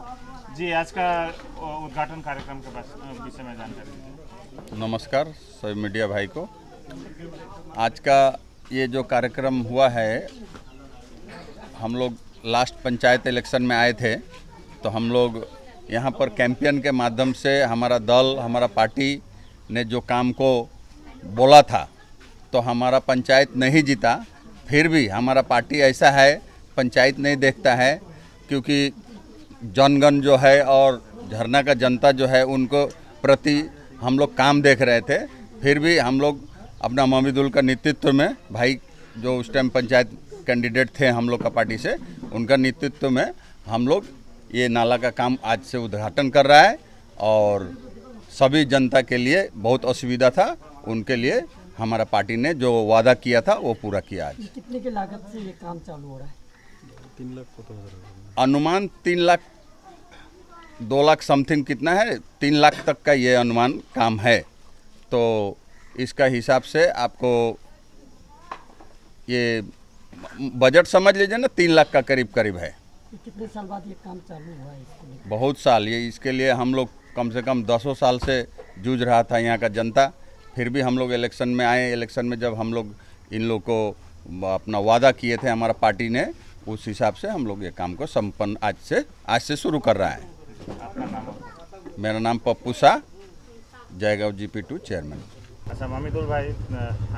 जी, आज का उद्घाटन कार्यक्रम के विषय में जानकारी दीजिए। नमस्कार सभी मीडिया भाई को। आज का ये जो कार्यक्रम हुआ है, हम लोग लास्ट पंचायत इलेक्शन में आए थे, तो हम लोग यहाँ पर कैंपेन के माध्यम से हमारा दल, हमारा पार्टी ने जो काम को बोला था, तो हमारा पंचायत नहीं जीता। फिर भी हमारा पार्टी ऐसा है, पंचायत नहीं देखता है, क्योंकि जनगण जो है और झरना का जनता जो है उनको प्रति हम लोग काम देख रहे थे। फिर भी हम लोग अपना मोमिदुल का नेतृत्व में, भाई जो उस टाइम पंचायत कैंडिडेट थे हम लोग का पार्टी से, उनका नेतृत्व में हम लोग ये नाला का काम आज से उद्घाटन कर रहा है। और सभी जनता के लिए बहुत असुविधा था, उनके लिए हमारा पार्टी ने जो वादा किया था वो पूरा किया। आज कितने की लागत से ये काम चालू हो रहा है? 3 लाख अनुमान 3 लाख 2 लाख समथिंग कितना है, 3 लाख तक का ये अनुमान काम है। तो इसका हिसाब से आपको ये बजट समझ लीजिए ना, 3 लाख का करीब करीब है। कितने साल बाद ये काम चालू हुआ है इसको लेकर? बहुत साल, ये इसके लिए हम लोग कम से कम 10 साल से जूझ रहा था यहाँ का जनता। फिर भी हम लोग इलेक्शन में आए। इलेक्शन में जब हम लोग इन लोग को अपना वादा किए थे हमारा पार्टी ने, उस हिसाब से हम लोग ये काम को संपन्न आज से शुरू कर रहा है। मेरा नाम पप्पू शाह, जयगांव GP2 চেয়ারম্যান। আচ্ছা মামিদুল ভাই,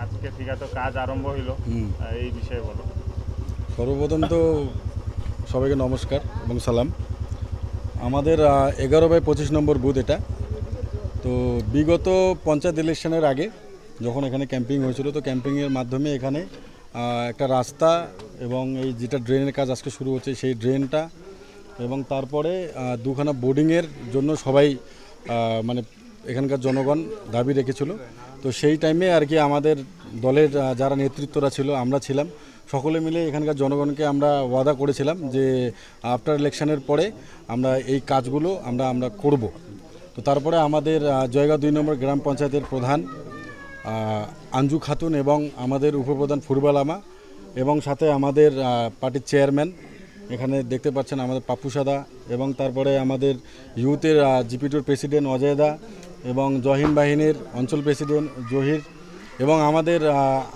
আজকে থেকে তো কাজ আরম্ভ হইল, এই বিষয়ে বলো। সর্বপ্রথম তো সবাইকে নমস্কার এবং সালাম। আমাদের 11/25 নম্বর বুথ এটা। তো বিগত পঞ্চায়েত ইলেকশনের আগে যখন এখানে ক্যাম্পিং হয়েছিল, তো ক্যাম্পিংয়ের মাধ্যমে এখানে একটা রাস্তা এবং এই যেটা ড্রেনের কাজ আজকে শুরু হচ্ছে সেই ড্রেনটা, এবং তারপরে দুখানা বোর্ডিংয়ের জন্য সবাই মানে এখানকার জনগণ দাবি রেখেছিল। তো সেই টাইমে আর কি আমাদের দলের যারা নেতৃত্বরা ছিল, আমরা ছিলাম, সকলে মিলে এখানকার জনগণকে আমরা ওয়াদা করেছিলাম যে আফটার ইলেকশনের পরে আমরা এই কাজগুলো আমরা করব। তো তারপরে আমাদের জয়গাঁও 2 নম্বর গ্রাম পঞ্চায়েতের প্রধান আঞ্জু খাতুন এবং আমাদের উপপ্রধান ফুরবাল আমা এবং সাথে আমাদের পার্টির চেয়ারম্যান এখানে দেখতে পাচ্ছেন আমাদের পাপ্পু সাদা, এবং তারপরে আমাদের ইউথের GP2 প্রেসিডেন্ট অজয় দা, এবং জহিন বাহিনীর অঞ্চল প্রেসিডেন্ট জহির, এবং আমাদের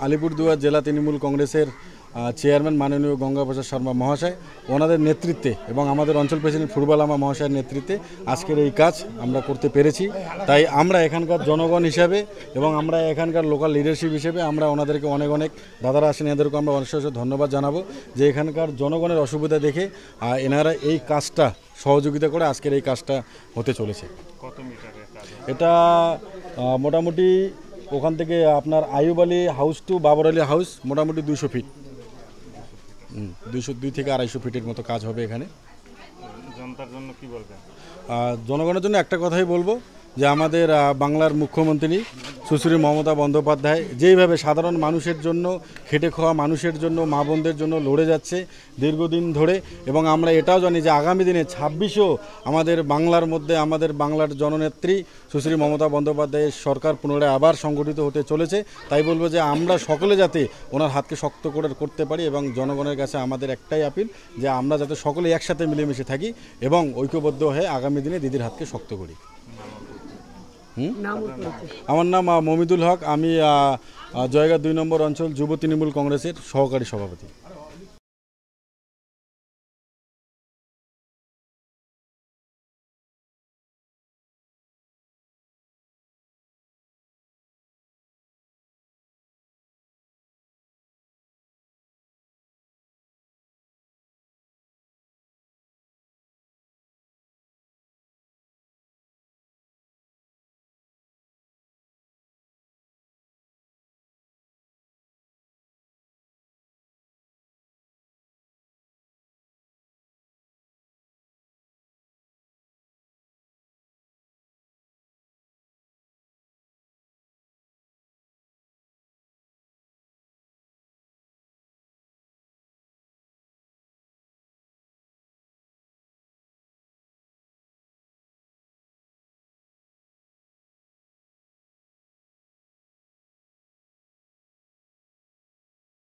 আলিপুরদুয়ার জেলা তৃণমূল কংগ্রেসের চেয়ারম্যান মাননীয় গঙ্গাপ্রসাদ শর্মা মহাশয়, ওনাদের নেতৃত্বে এবং আমাদের অঞ্চল প্রেসিডেন্ট ফুরবাল আমা মহাশয়ের নেতৃত্বে আজকের এই কাজ আমরা করতে পেরেছি। তাই আমরা এখানকার জনগণ হিসাবে এবং আমরা এখানকার লোকাল লিডারশিপ হিসেবে আমরা ওনাদেরকে অনেক দাদারা আসেন, এদেরকে আমরা অনেক ধন্যবাদ জানাবো যে এখানকার জনগণের অসুবিধা দেখে এনারা এই কাজটা সহযোগিতা করে আজকের এই কাজটা হতে চলেছে। কত মিটারের কাজ এটা? মোটামুটি ওখান থেকে আপনার Ayub Ali house to Babar Ali house মোটামুটি 200 ফিট, 202 থেকে 250 ফিটের মতো কাজ হবে এখানে। জনতার জন্য কি বলবেন? জনগণের জন্য একটা কথাই বলবো যে আমাদের বাংলার মুখ্যমন্ত্রী সুশ্রী মমতা বন্দ্যোপাধ্যায় যেইভাবে সাধারণ মানুষের জন্য, খেটে খাওয়া মানুষের জন্য, মা বোনদের জন্য লড়ে যাচ্ছে দীর্ঘদিন ধরে, এবং আমরা এটাও জানি যে আগামী দিনে 26-ও আমাদের বাংলার মধ্যে আমাদের বাংলার জননেত্রী সুশ্রী মমতা বন্দ্যোপাধ্যায়ের সরকার পুনরায় আবার সংগঠিত হতে চলেছে। তাই বলবো যে আমরা সকলে যাতে ওনার হাতকে শক্ত করে করতে পারি, এবং জনগণের কাছে আমাদের একটাই আপিল যে আমরা যাতে সকলে একসাথে মিলেমিশে থাকি এবং ঐক্যবদ্ধ হয়ে আগামী দিনে দিদির হাতকে শক্ত করি। আমার নাম মমিদুল হক, আমি জয়গাঁও 2 নম্বর অঞ্চল যুব তৃণমূল কংগ্রেসের সহকারী সভাপতি।